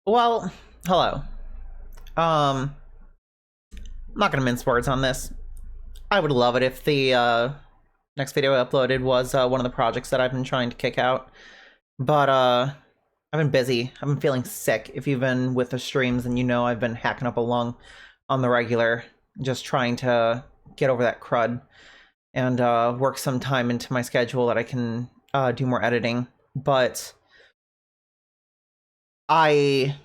Well, hello. I'm not gonna mince words on this. I would love it if the next video I uploaded was one of the projects that I've been trying to kick out. But I've been busy. I've been feeling sick. If you've been with the streams, then you know I've been hacking up a lung on the regular, just trying to get over that crud and work some time into my schedule that I can do more editing. But I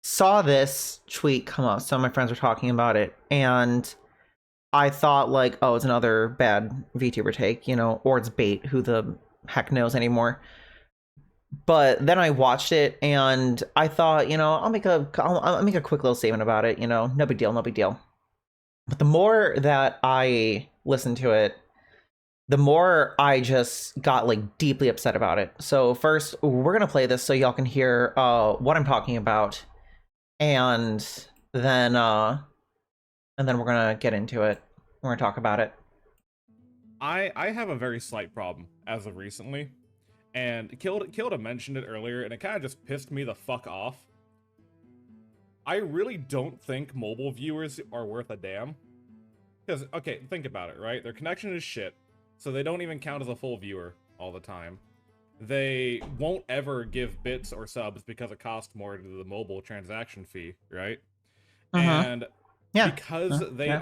saw this tweet come up. Some of my friends were talking about it, and I thought like, oh, it's another bad VTuber take, or it's bait. Who the heck knows anymore? But then I watched it, and I thought, I'll make a quick little statement about it. No big deal, no big deal. But the more that I listened to it, the more I just got like deeply upset about it. So first, we're gonna play this so y'all can hear what I'm talking about, and then we're gonna get into it. We're gonna talk about it. I have a very slight problem as of recently, and Kilda mentioned it earlier, and it kind of just pissed me the fuck off. I really don't think mobile viewers are worth a damn. Because, okay, think about it, right? Their connection is shit, so they don't even count as a full viewer all the time. They won't ever give bits or subs because it costs more to the mobile transaction fee, right? And Yeah. because they're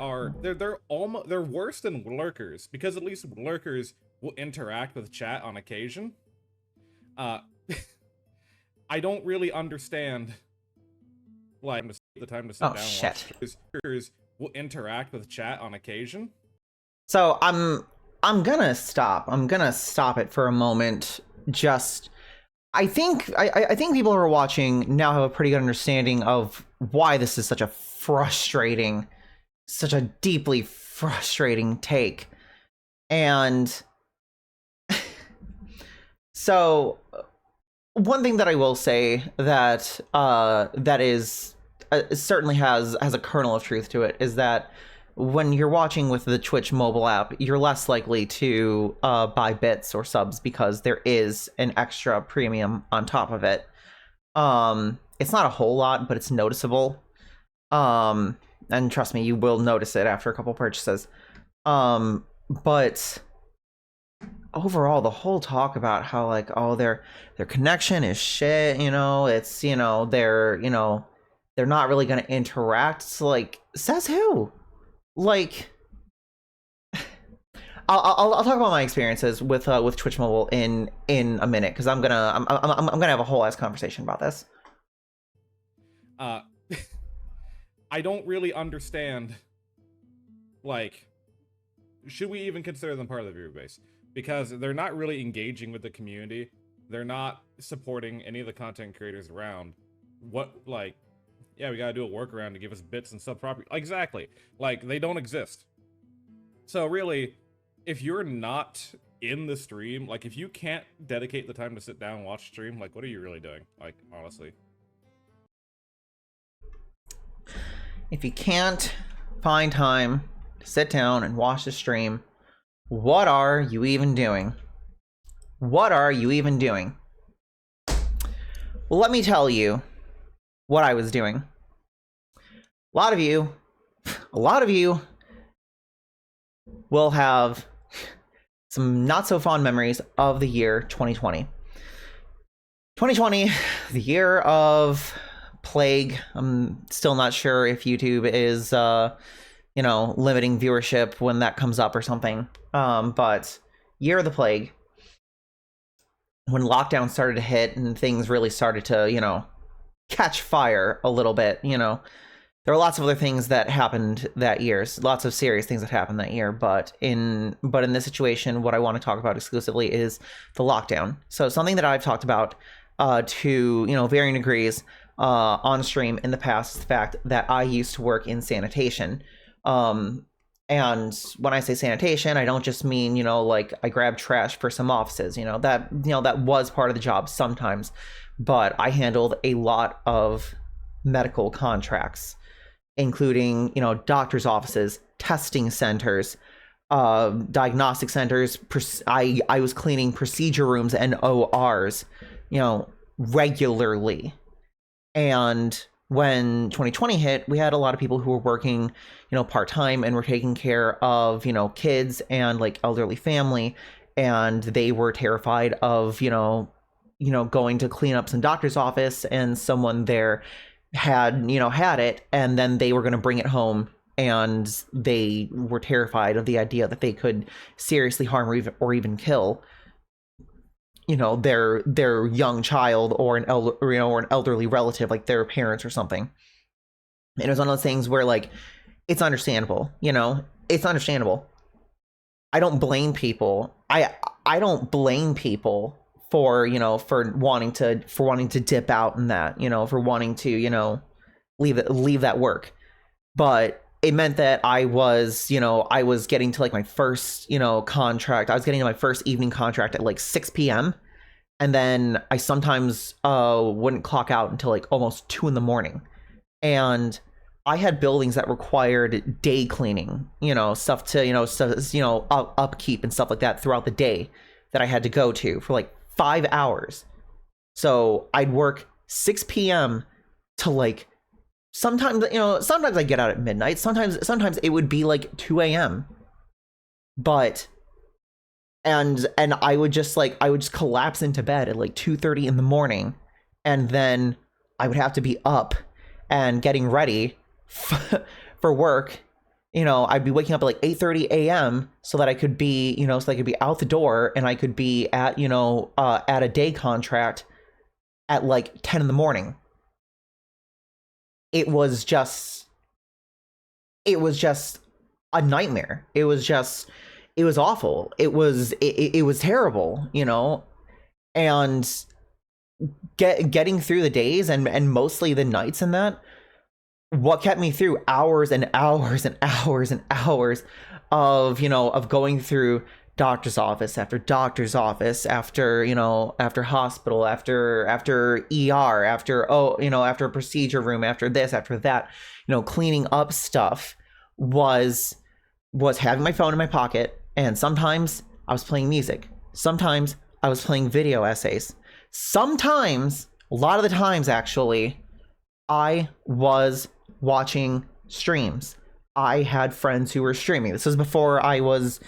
worse than lurkers, because at least lurkers will interact with chat on occasion. I don't really understand like the time to sit down and watch. Lurkers will interact with chat on occasion. So I'm gonna stop. I'm gonna stop it for a moment. Just I think people who are watching now have a pretty good understanding of why this is such a deeply frustrating take. And so one thing that I will say that that is certainly has a kernel of truth to it is that when you're watching with the Twitch mobile app, you're less likely to buy bits or subs because there is an extra premium on top of it. It's not a whole lot, but it's noticeable. And trust me, you will notice it after a couple purchases. But overall, the whole talk about how like, oh, their connection is shit, it's, they're not really gonna interact. It's like, says who? Like, I'll talk about my experiences with Twitch Mobile in a minute, because I'm gonna have a whole ass conversation about this. I don't really understand. Like, should we even consider them part of the viewer base? Because they're not really engaging with the community. They're not supporting any of the content creators around. Yeah, we gotta do a workaround to give us bits and sub property. Exactly. Like, they don't exist. So really, if you're not in the stream, like, if you can't dedicate the time to sit down and watch stream, like, what are you really doing? Like, honestly. If you can't find time to sit down and watch the stream, what are you even doing? What are you even doing? Well, let me tell you what I was doing. A lot of you will have some not so fond memories of the year 2020. 2020, the year of plague. I'm still not sure if YouTube is, limiting viewership when that comes up or something. But year of the plague, when lockdown started to hit and things really started to, catch fire a little bit, there were lots of other things that happened that year, lots of serious things that happened that year, but in this situation, what I want to talk about exclusively is the lockdown. So something that I've talked about to varying degrees on stream in the past is the fact that I used to work in sanitation. And when I say sanitation, I don't just mean, like I grab trash for some offices, that was part of the job sometimes, but I handled a lot of medical contracts, including, doctor's offices, testing centers, diagnostic centers. I was cleaning procedure rooms and ORs, regularly. And when 2020 hit, we had a lot of people who were working, part-time and were taking care of, kids and like elderly family. And they were terrified of, going to clean up some doctor's office and someone there had it, and then they were going to bring it home, and they were terrified of the idea that they could seriously harm or even kill their young child or an elderly relative, like their parents or something. And it was one of those things where, like, it's understandable. It's understandable. I don't blame people. I don't blame people for wanting to dip out in that, for wanting to leave that work. But it meant that I was getting to like my first contract. I was getting to my first evening contract at like 6 p.m. and then I sometimes wouldn't clock out until like almost 2 a.m. And I had buildings that required day cleaning, stuff to upkeep and stuff like that throughout the day that I had to go to for like 5 hours. So I'd work 6 p.m. to like sometimes I get out at midnight. Sometimes it would be like 2 a.m. But and I would just collapse into bed at like 2:30 in the morning, and then I would have to be up and getting ready for work. I'd be waking up at like 8:30 a.m. so that I could be, out the door, and I could be at, at a day contract at like 10 in the morning. It was just a nightmare. It was awful. It was terrible, and getting through the days and mostly the nights and that, what kept me through hours and hours and hours and hours of going through doctor's office after doctor's office, after hospital, after ER, after a procedure room, after this, after that, cleaning up stuff, was having my phone in my pocket. And sometimes I was playing music. Sometimes I was playing video essays. Sometimes, a lot of the times actually, I was watching streams. I had friends who were streaming. This was before I was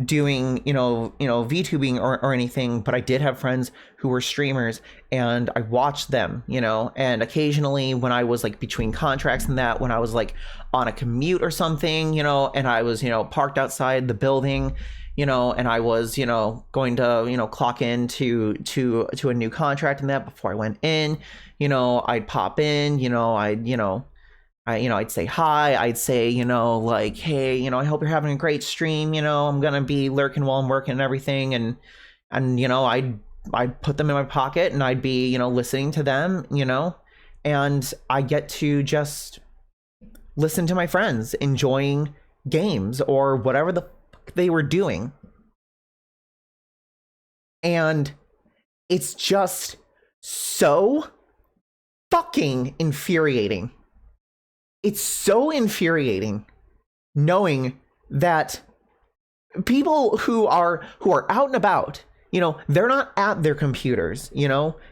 doing, VTubing or anything, but I did have friends who were streamers, and I watched them, and occasionally when I was like between contracts and that, when I was like on a commute or something, and I was, parked outside the building, and I was, going to, clock in to a new contract and that before I went in, I'd pop in, I'd say hi. I'd say, like, hey, I hope you're having a great stream. I'm going to be lurking while I'm working and everything. And I'd put them in my pocket, and I'd be, listening to them, and I get to just listen to my friends enjoying games or whatever the fuck they were doing. And it's just so fucking infuriating. It's so infuriating knowing that people who are out and about, they're not at their computers,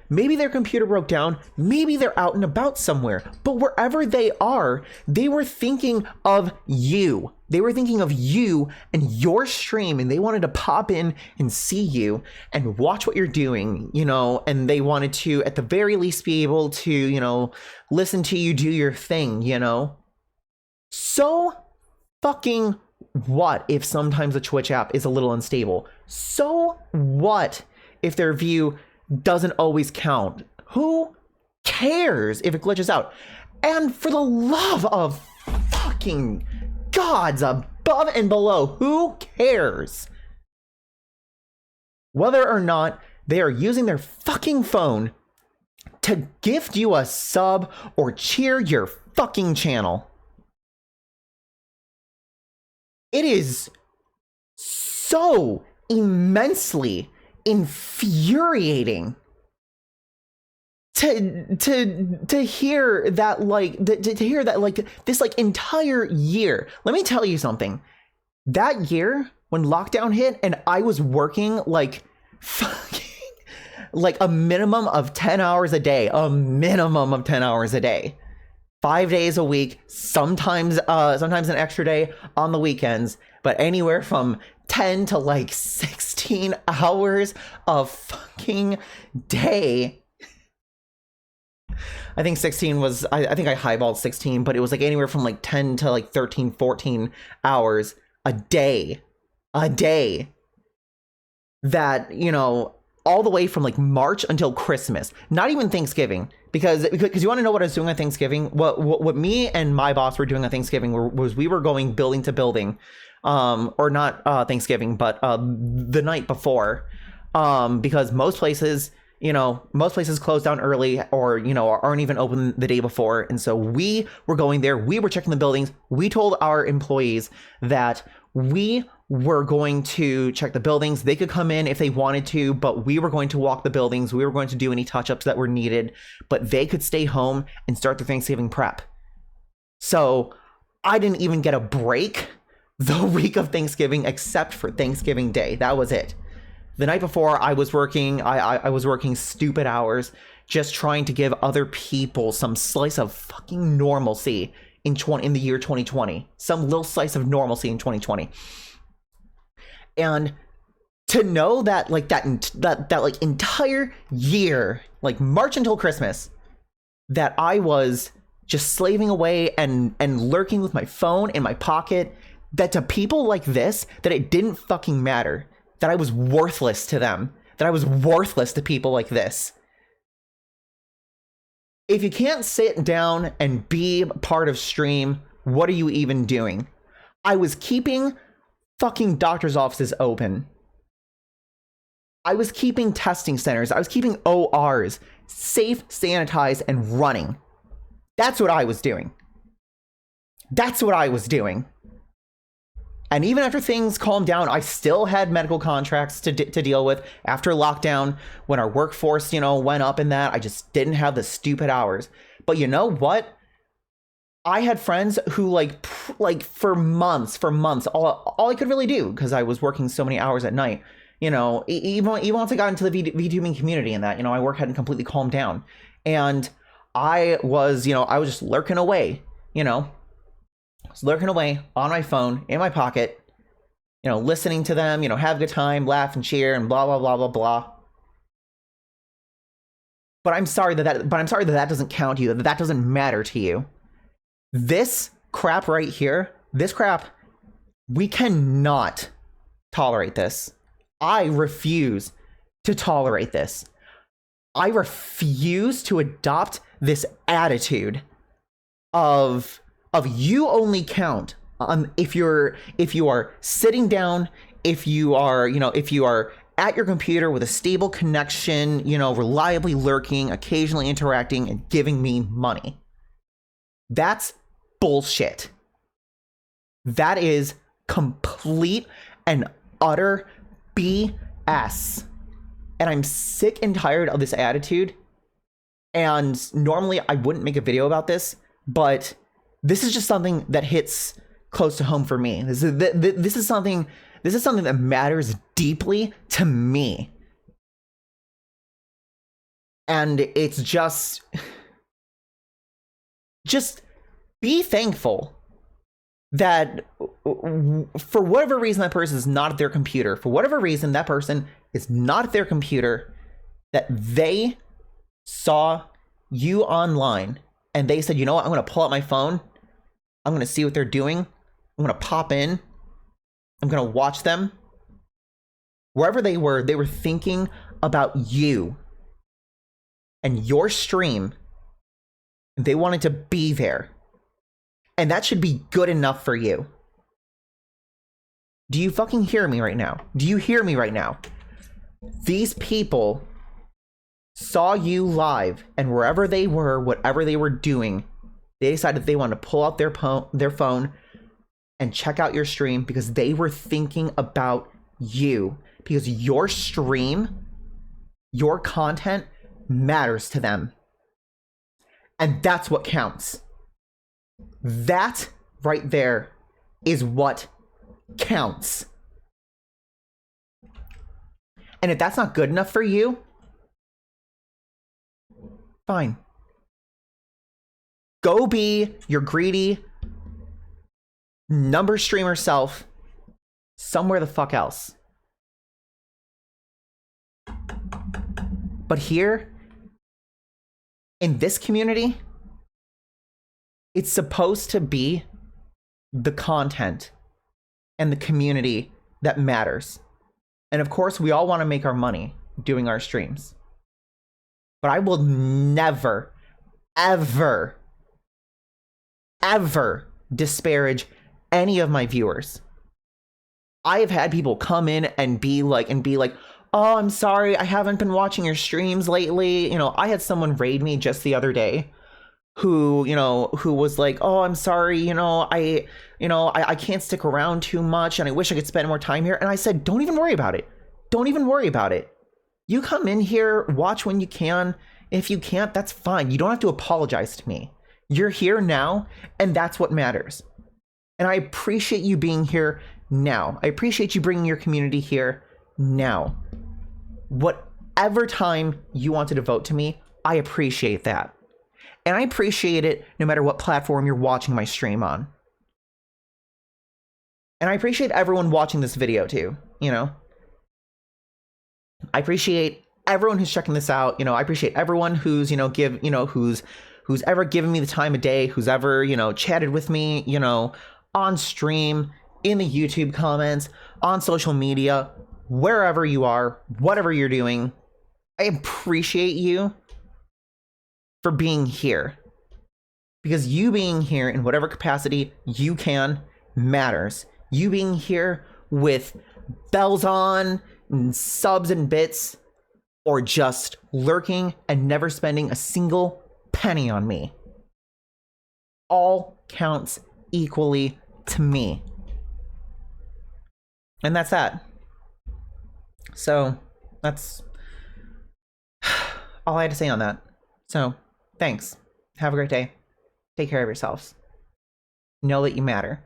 maybe their computer broke down, maybe they're out and about somewhere, but wherever they are, they were thinking of you. They were thinking of you and your stream, and they wanted to pop in and see you and watch what you're doing, and they wanted to, at the very least, be able to, listen to you do your thing, So fucking what if sometimes the Twitch app is a little unstable? So what if their view doesn't always count? Who cares if it glitches out? And for the love of fucking gods above and below, who cares whether or not they are using their fucking phone to gift you a sub or cheer your fucking channel? It is so immensely infuriating to hear that, like, to hear that, like, this like entire year. Let me tell you something. That year when lockdown hit and I was working like fucking like a minimum of 10 hours a day, a minimum of 10 hours a day. 5 days a week, sometimes an extra day on the weekends, but anywhere from 10 to like 16 hours a fucking day. I think 16 was, I think I highballed 16, but it was like anywhere from like 10 to like 13, 14 hours a day. That, you know, all the way from like March until Christmas, not even Thanksgiving, because you want to know what I was doing on Thanksgiving? What me and my boss were doing on Thanksgiving was we were going building to building, or not Thanksgiving, but the night before, because most places close down early, or, you know, aren't even open the day before. And so we were going there, we were checking the buildings. We told our employees that we were going to check the buildings. They could come in if they wanted to, but we were going to walk the buildings. We were going to do any touch-ups that were needed, but they could stay home and start their Thanksgiving prep. So I didn't even get a break the week of Thanksgiving, except for Thanksgiving Day. That was it. The night before, I was working. I was working stupid hours, just trying to give other people some slice of fucking normalcy in the year 2020. Some little slice of normalcy in 2020. And to know that like that like entire year, like March until Christmas, that I was just slaving away and lurking with my phone in my pocket, that to people like this, that it didn't fucking matter, that I was worthless to them, that I was worthless to people like this. If you can't sit down and be part of stream, what are you even doing? I was keeping fucking doctor's offices open. I was keeping testing centers. I was keeping ORs safe, sanitized, and running. That's what I was doing. That's what I was doing. And even after things calmed down, I still had medical contracts to deal with. After lockdown, when our workforce, you know, went up in that, I just didn't have the stupid hours. But you know what? I had friends who like for months, all I could really do, because I was working so many hours at night, you know, even once I got into the VTubing community and that, you know, my work hadn't completely calmed down. And I was just lurking away, you know. I was lurking away on my phone, in my pocket, you know, listening to them, you know, have a good time, laugh and cheer and blah, blah, blah, blah, blah. But I'm sorry that doesn't count to you, that doesn't matter to you. This crap right here, we cannot tolerate this. I refuse to tolerate this. I refuse to adopt this attitude of you only count if you are sitting down, if you are at your computer with a stable connection, you know, reliably lurking, occasionally interacting, and giving me money. That's bullshit. That is complete and utter BS. And I'm sick and tired of this attitude. And normally I wouldn't make a video about this, but this is just something that hits close to home for me. This is something that matters deeply to me. And it's just be thankful that for whatever reason that person is not at their computer, that they saw you online and they said, you know what, I'm going to pull out my phone. I'm going to see what they're doing. I'm going to pop in. I'm going to watch them. Wherever they were thinking about you and your stream. They wanted to be there. And that should be good enough for you. Do you fucking hear me right now? Do you hear me right now? These people saw you live, and wherever they were, whatever they were doing, they decided they wanted to pull out their phone and check out your stream because they were thinking about you. Because your stream, your content matters to them. And that's what counts. That right there is what counts. And if that's not good enough for you, Fine. Go be your greedy number streamer self somewhere the fuck else. But here, in this community, it's supposed to be the content and the community that matters. And of course, we all want to make our money doing our streams. But I will never, ever, ever disparage any of my viewers. I have had people come in and be like, oh, I'm sorry, I haven't been watching your streams lately. You know, I had someone raid me just the other day who was like, oh, I'm sorry, I can't stick around too much and I wish I could spend more time here. And I said, don't even worry about it. Don't even worry about it. You come in here, watch when you can. If you can't, that's fine. You don't have to apologize to me. You're here now, and that's what matters. And I appreciate you being here now. I appreciate you bringing your community here now. Whatever time you want to devote to me, I appreciate that. And I appreciate it no matter what platform you're watching my stream on. And I appreciate everyone watching this video too, I appreciate everyone who's checking this out. I appreciate everyone who's, who's ever given me the time of day, who's ever, chatted with me, on stream, in the YouTube comments, on social media, wherever you are, whatever you're doing. I appreciate you for being here, because you being here in whatever capacity you can matters. You being here with bells on and subs and bits, or just lurking and never spending a single penny on me, all counts equally to me. And that's that. So that's all I had to say on that. So thanks. Have a great day. Take care of yourselves. Know that you matter.